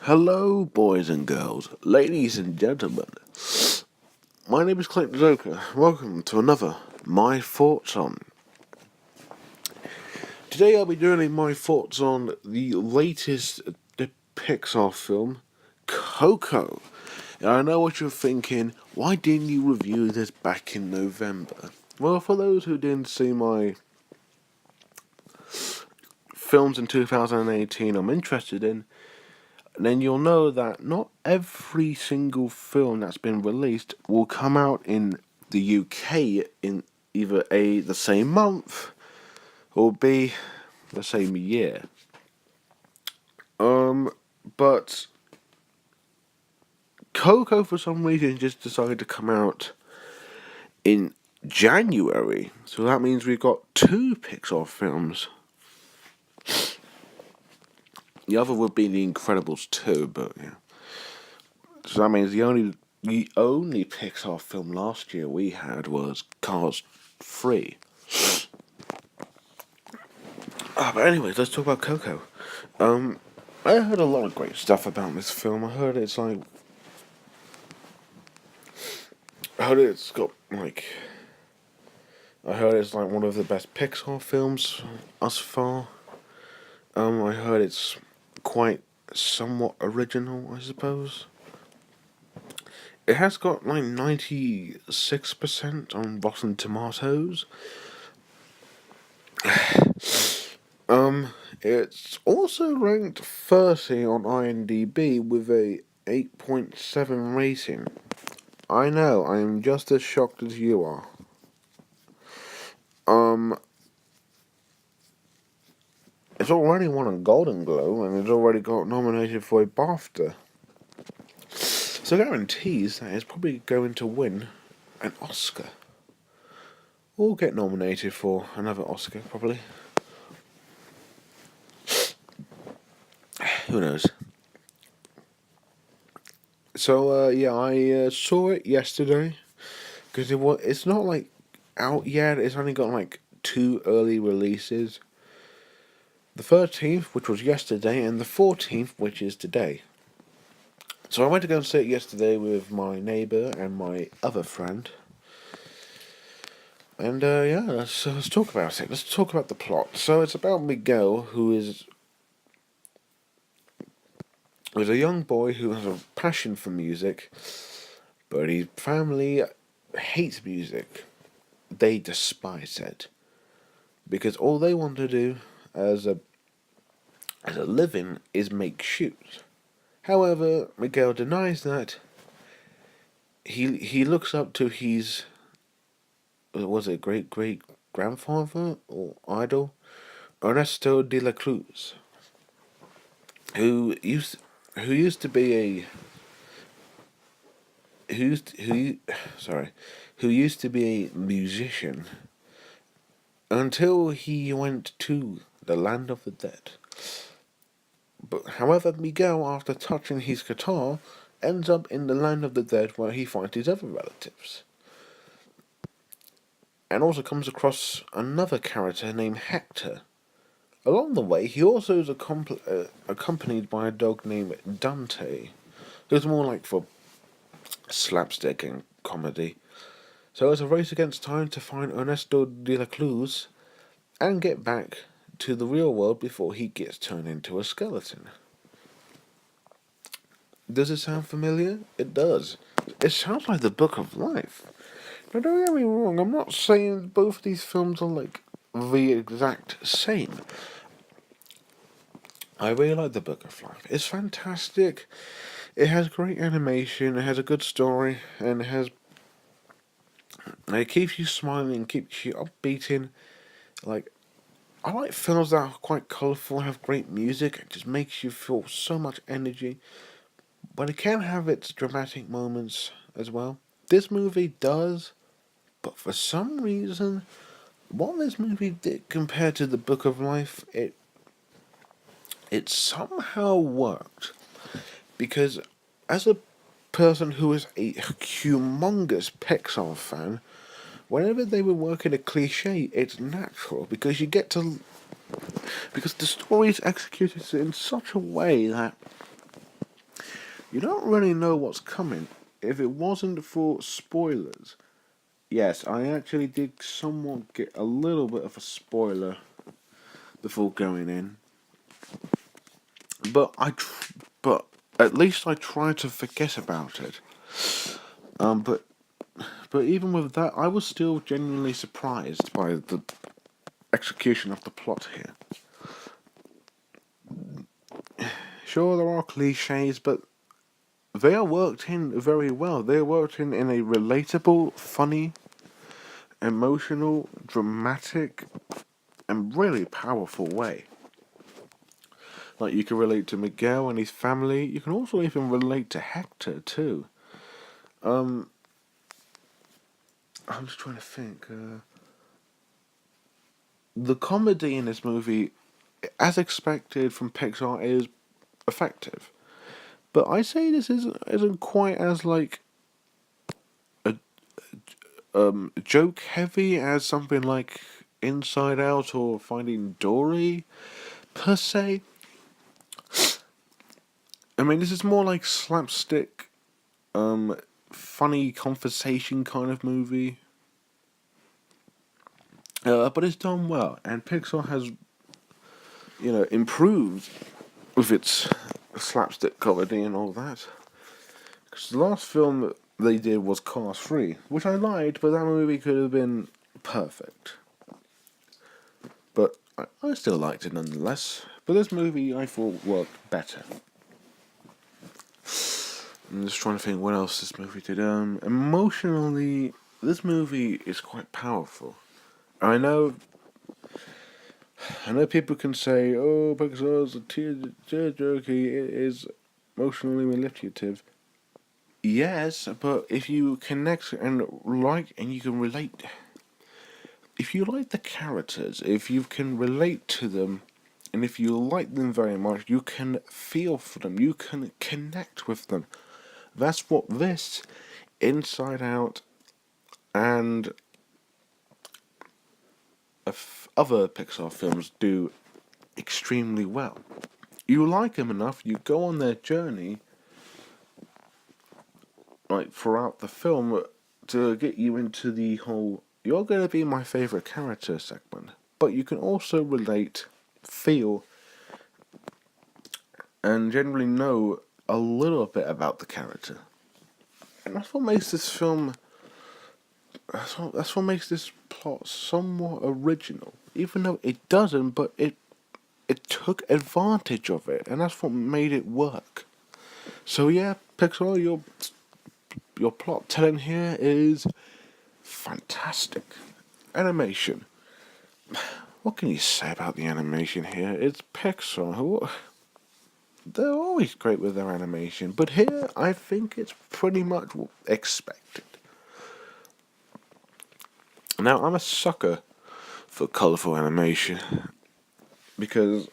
Hello, boys and girls, ladies and gentlemen. My name is Clayton Joker. Welcome to another My Thoughts On. Today I'll be doing my thoughts on the latest Pixar film, Coco. And I know what you're thinking, why didn't you review this back in November? Well, for those who didn't see my films in 2018 I'm interested in, then you'll know that not every single film that's been released will come out in the UK in either the same month or B the same year. But Coco for some reason just decided to come out in January, so that means we've got two Pixar films. The other would be The Incredibles 2, but yeah. So that means the only Pixar film last year we had was Cars 3. But anyways, let's talk about Coco. I heard a lot of great stuff about this film. I heard it's got I heard it's like one of the best Pixar films thus far. I heard it's quite somewhat original, I suppose. It has got like 96% on Rotten Tomatoes. It's also ranked 30 on IMDb with a 8.7 rating. I know, I am just as shocked as you are. It's already won a Golden Globe and it's already got nominated for a BAFTA. So guarantees that it's probably going to win an Oscar. Or get nominated for another Oscar, probably. Who knows? So, I saw it yesterday. Because it's not like out yet, it's only got like two early releases. The 13th, which was yesterday, and the 14th, which is today. So I went to go and see it yesterday with my neighbour and my other friend. And let's talk about it. Let's talk about the plot. So it's about Miguel, who is a young boy who has a passion for music, but his family hates music. They despise it. Because all they want to do as a living is make shoes. However, Miguel denies that. He looks up to his great grandfather or idol, Ernesto de la Cruz, who used to be a who used to be a musician until he went to the land of the dead. But however, Miguel, after touching his guitar, ends up in the land of the dead where he finds his other relatives. And also comes across another character named Hector. Along the way, he also is accompanied by a dog named Dante, who's more like for slapstick and comedy. So it's a race against time to find Ernesto de la Cruz and get back to the real world before he gets turned into a skeleton. Does it sound familiar? It does. It sounds like the Book of Life. Now don't get me wrong, I'm not saying both of these films are like the exact same. I really like the Book of Life. It's fantastic. It has great animation, it has a good story, and it keeps you smiling, keeps you upbeating. Like, I like films that are quite colourful, have great music, it just makes you feel so much energy. But it can have its dramatic moments as well. This movie does, but for some reason, what this movie did compared to the Book of Life, it somehow worked. Because as a person who is a humongous Pixar fan, whenever they would work in a cliche, it's natural because because the story is executed in such a way that You don't really know what's coming. If it wasn't for spoilers, yes, I actually did somewhat get a little bit of a spoiler before going in, but but at least I tried to forget about it. But even with that, I was still genuinely surprised by the execution of the plot here. Sure, there are cliches, but they are worked in very well. They are worked in a relatable, funny, emotional, dramatic, and really powerful way. Like, you can relate to Miguel and his family. You can also even relate to Hector too. Um, I'm just trying to think. The comedy in this movie, as expected from Pixar, is effective. But I say this isn't quite as like a joke heavy as something like Inside Out or Finding Dory per se. I mean, this is more like slapstick, funny conversation kind of movie. But it's done well, and Pixar has, improved with its slapstick comedy and all that. Because the last film they did was Cars 3, which I liked, but that movie could have been perfect. But I still liked it nonetheless. But this movie I thought worked better. I'm just trying to think what else this movie did. Emotionally, this movie is quite powerful. I know people can say, "Oh, Pixar's a tear jerky. It is emotionally manipulative." Yes, but if you connect and you can relate, if you like the characters, if you can relate to them, and if you like them very much, you can feel for them. You can connect with them. That's what this Inside Out and other Pixar films do extremely well. You like them enough, you go on their journey, like throughout the film, to get you into the whole "you're going to be my favourite character" segment. But you can also relate, feel, and generally know a little bit about the character. And that's what makes this film. That's what makes this plot somewhat original. Even though it doesn't, but it took advantage of it, and that's what made it work. So yeah, Pixar, your plot telling here is fantastic. Animation. What can you say about the animation here? It's Pixar. They're always great with their animation, but here I think it's pretty much expected. Now, I'm a sucker for colourful animation because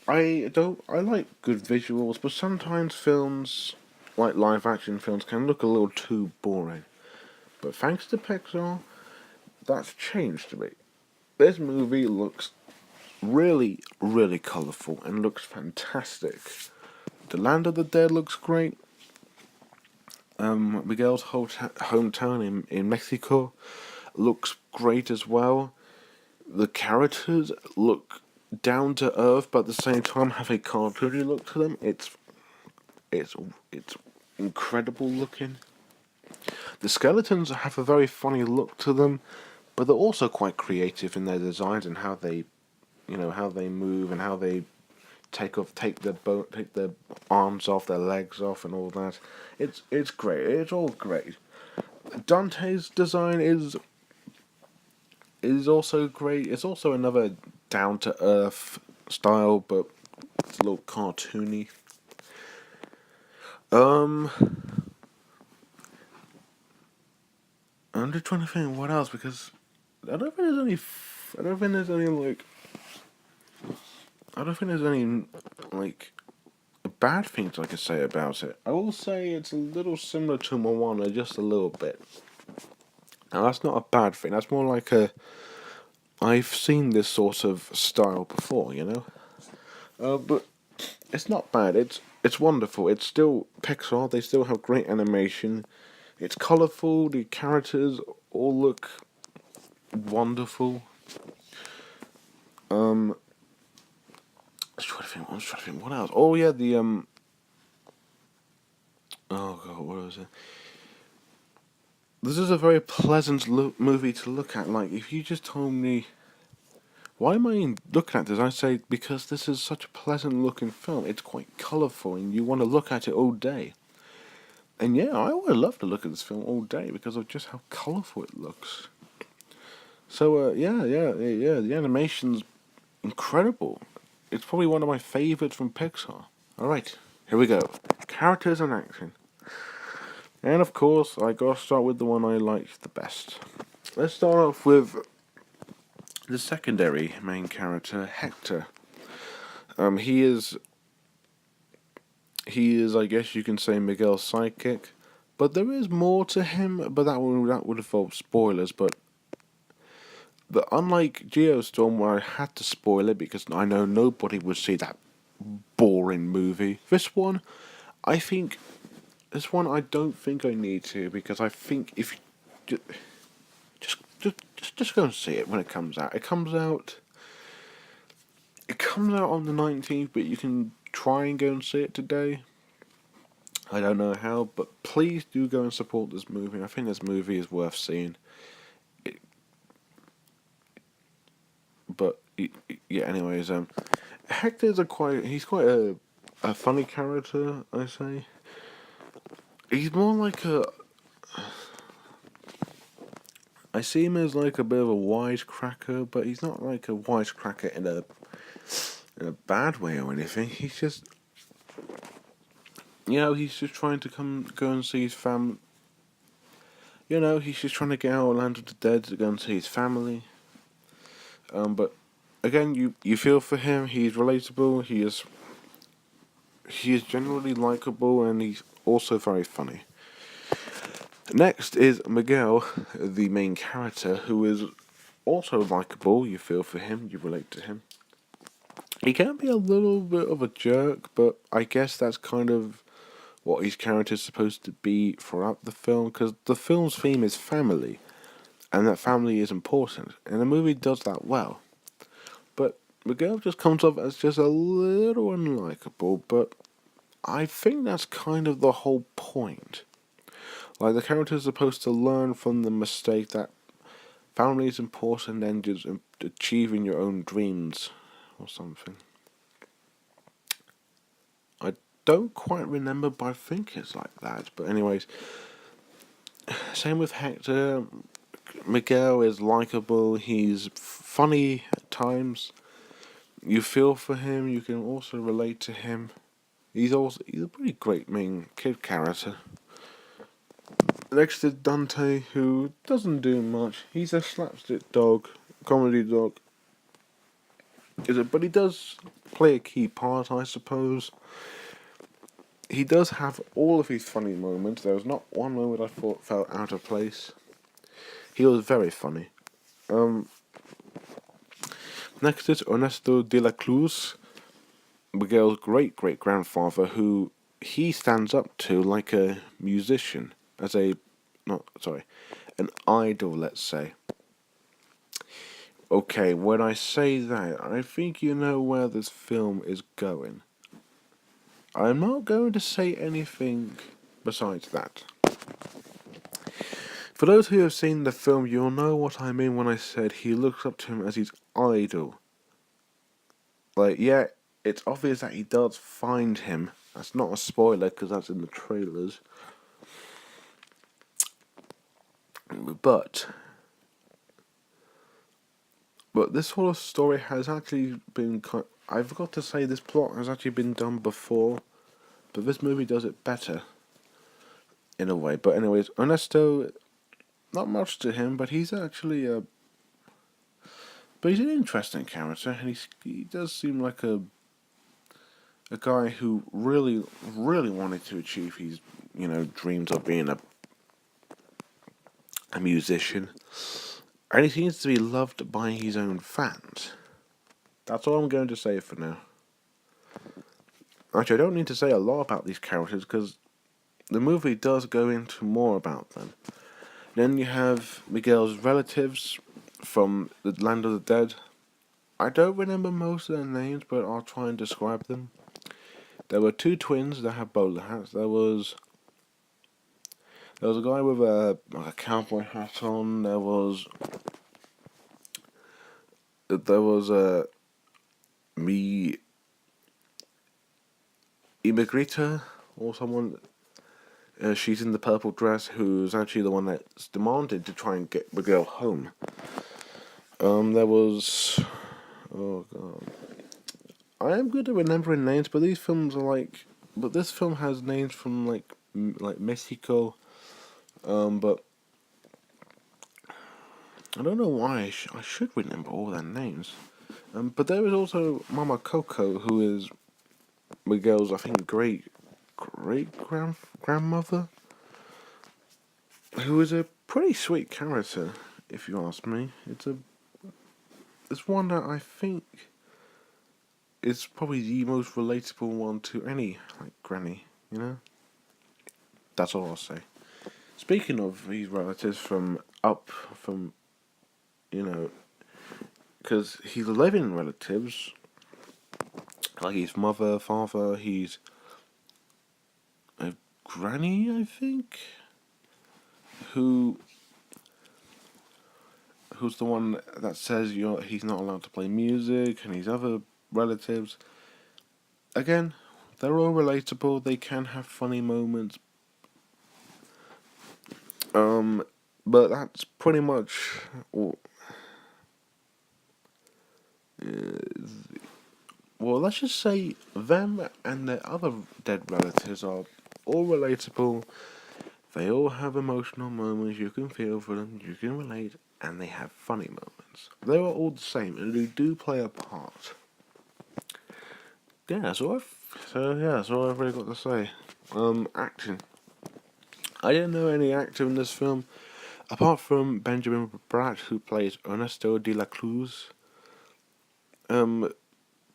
I like good visuals, but sometimes films, like live action films, can look a little too boring. But thanks to Pixar, that's changed a bit. This movie looks really, really colourful and looks fantastic. The Land of the Dead looks great. Miguel's hometown in Mexico looks great as well. The characters look down to earth, but at the same time have a cartoony look to them. It's it's incredible looking. The skeletons have a very funny look to them, but they're also quite creative in their designs and how they, how they move and how they take their arms off, their legs off, and all that. It's great. It's all great. Dante's design is also great. It's also another down to earth style, but it's a little cartoony. Um, I'm just trying to think what else because I don't think there's any. I don't think there's any like. I don't think there's any like bad things I could say about it. I will say it's a little similar to Moana, just a little bit. Now that's not a bad thing. That's more like I've seen this sort of style before, but it's not bad. it's wonderful. It's still Pixar. They still have great animation. It's colourful. The characters all look wonderful. Um, I was trying to think. I was trying to think. What else? Oh yeah, the Oh god, what was it? This is a very pleasant movie to look at. Like, if you just told me, why am I looking at this? I say because this is such a pleasant looking film. It's quite colourful, and you want to look at it all day. And yeah, I would love to look at this film all day because of just how colourful it looks. So yeah. The animation's incredible. It's probably one of my favourites from Pixar. All right, here we go. Characters and action. And of course, I gotta start with the one I liked the best. Let's start off with the secondary main character, Hector. He is, I guess you can say, Miguel's sidekick, but there is more to him. But that would involve spoilers. But unlike Geostorm, where I had to spoil it because I know nobody would see that boring movie, I think, this one I don't think I need to, because I think if you just go and see it when it comes out. It comes out on the 19th, but you can try and go and see it today. I don't know how, but please do go and support this movie. I think this movie is worth seeing. It, but yeah, anyways, Hector's he's quite a funny character, I say. He's more like I see him as like a bit of a wisecracker, but he's not like a wisecracker in a bad way or anything. He's just, he's just trying to go and see his fam. He's just trying to get out of Land of the Dead to go and see his family. But again, you feel for him. He's relatable. He is generally likable, and he's also very funny. Next is Miguel, the main character, who is also likable. You feel for him. You relate to him. He can be a little bit of a jerk, but I guess that's kind of what his character is supposed to be throughout the film, because the film's theme is family, and that family is important, and the movie does that well. But Miguel just comes off as just a little unlikable, but I think that's kind of the whole point. Like, the character is supposed to learn from the mistake that family is important and just achieving your own dreams or something. I don't quite remember, but I think it's like that. But anyways, same with Hector. Miguel is likable. He's funny at times. You feel for him. You can also relate to him. He's a pretty great main kid character. Next is Dante, who doesn't do much. He's a slapstick dog, comedy dog. But he does play a key part, I suppose. He does have all of his funny moments. There was not one moment I thought felt out of place. He was very funny. Next is Ernesto de la Cruz, Miguel's great-great-grandfather, who he stands up to like a musician, an idol, let's say. Okay, when I say that, I think you know where this film is going. I'm not going to say anything besides that. For those who have seen the film, you'll know what I mean when I said he looks up to him as his idol. Like, yeah, it's obvious that he does find him. That's not a spoiler because that's in the trailers. But this whole story has actually been... I forgot to say this plot has actually been done before, but this movie does it better, in a way. But anyways, Ernesto, not much to him, but he's actually But he's an interesting character, and he does seem like a guy who really, really wanted to achieve his, dreams of being a musician. And he seems to be loved by his own fans. That's all I'm going to say for now. Actually, I don't need to say a lot about these characters because the movie does go into more about them. Then you have Miguel's relatives from the land of the dead. I don't remember most of their names, but I'll try and describe them. There were two twins that had bowler hats. There was a guy with a cowboy hat on. There was a me Immigrita or someone. She's in the purple dress, who's actually the one that's demanded to try and get Miguel home. There was. Oh god. I am good at remembering names, but these films are like. But this film has names from like Mexico. But I don't know why I should remember all their names. But there is also Mama Coco, who is Miguel's, I think, grandmother, who is a pretty sweet character, if you ask me. It's one that I think is probably the most relatable one to any like granny. You know, that's all I'll say. Speaking of these relatives from you know, because he's living relatives, like his mother, father, he's a granny, I think, who who's the one that says he's not allowed to play music, and his other relatives. Again, they're all relatable. They can have funny moments. Um, but that's pretty much all. Well, let's just say them and their other dead relatives are all relatable. They all have emotional moments. You can feel for them. You can relate, and they have funny moments. They are all the same, and they do play a part. Yeah, that's all I've really got to say. Acting. I didn't know any actor in this film, apart from Benjamin Bratt, who plays Ernesto de la Cruz. Um,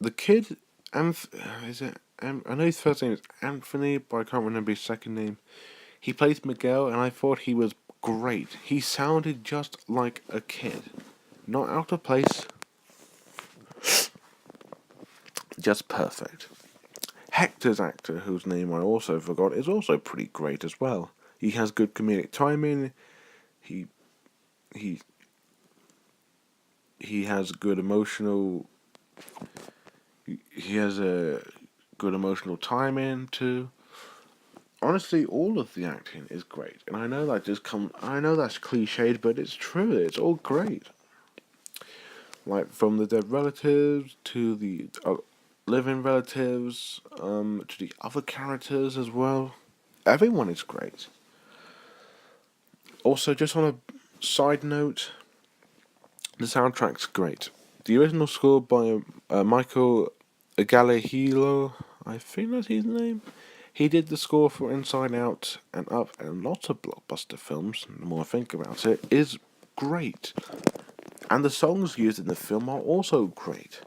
the kid, is it? I know his first name is Anthony, but I can't remember his second name. He plays Miguel, and I thought he was great. He sounded just like a kid, not out of place, just perfect. Hector's actor, whose name I also forgot, is also pretty great as well. He has good comedic timing. He he he has good emotional. He has a good emotional timing too. Honestly, all of the acting is great, and I know I know that's cliched, but it's true. It's all great. Like from the dead relatives to the living relatives, to the other characters as well. Everyone is great. Also, just on a side note, the soundtrack's great. The original score by Michael Galahilo, I think that's his name. He did the score for Inside Out and Up and lots of blockbuster films, the more I think about it, is great. And the songs used in the film are also great.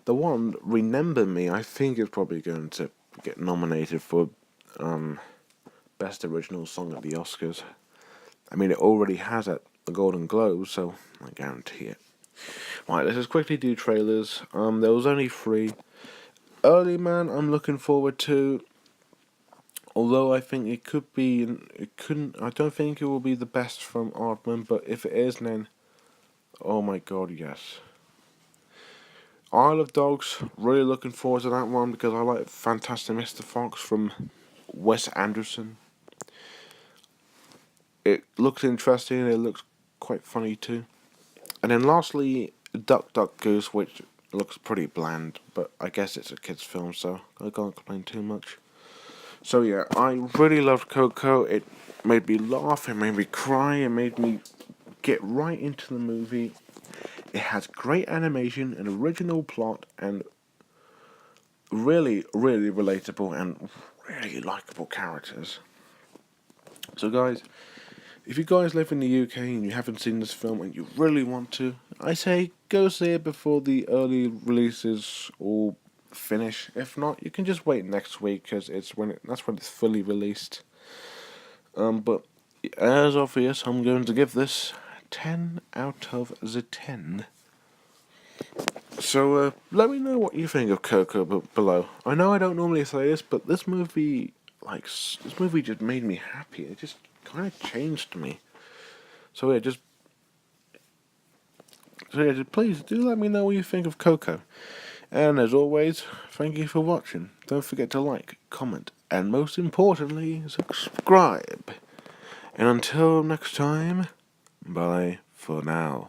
The one, Remember Me, I think is probably going to get nominated for Best Original Song at the Oscars. I mean, it already has at the Golden Globes, so I guarantee it. Right, let's just quickly do trailers. There was only 3. Early Man, I'm looking forward to. Although I think it could be, it couldn't. I don't think it will be the best from Aardman, but if it is, then, oh my god, yes. Isle of Dogs, really looking forward to that one because I like Fantastic Mr. Fox from Wes Anderson. It looks interesting. It looks quite funny too. And then lastly, Duck Duck Goose, which looks pretty bland, but I guess it's a kids' film, so I can't complain too much. So yeah, I really loved Coco. It made me laugh, it made me cry, it made me get right into the movie. It has great animation, an original plot, and really, really relatable and really likable characters. So guys, if you guys live in the UK and you haven't seen this film and you really want to, I say go see it before the early releases or finish. If not, you can just wait next week because that's when it's fully released. But as obvious, I'm going to give this 10 out of the 10. So let me know what you think of Coco below. I know I don't normally say this, but this movie, this movie just made me happy. It just kind of changed me. So yeah, just please do let me know what you think of Coco. And as always, thank you for watching. Don't forget to like, comment, and most importantly, subscribe. And until next time, bye for now.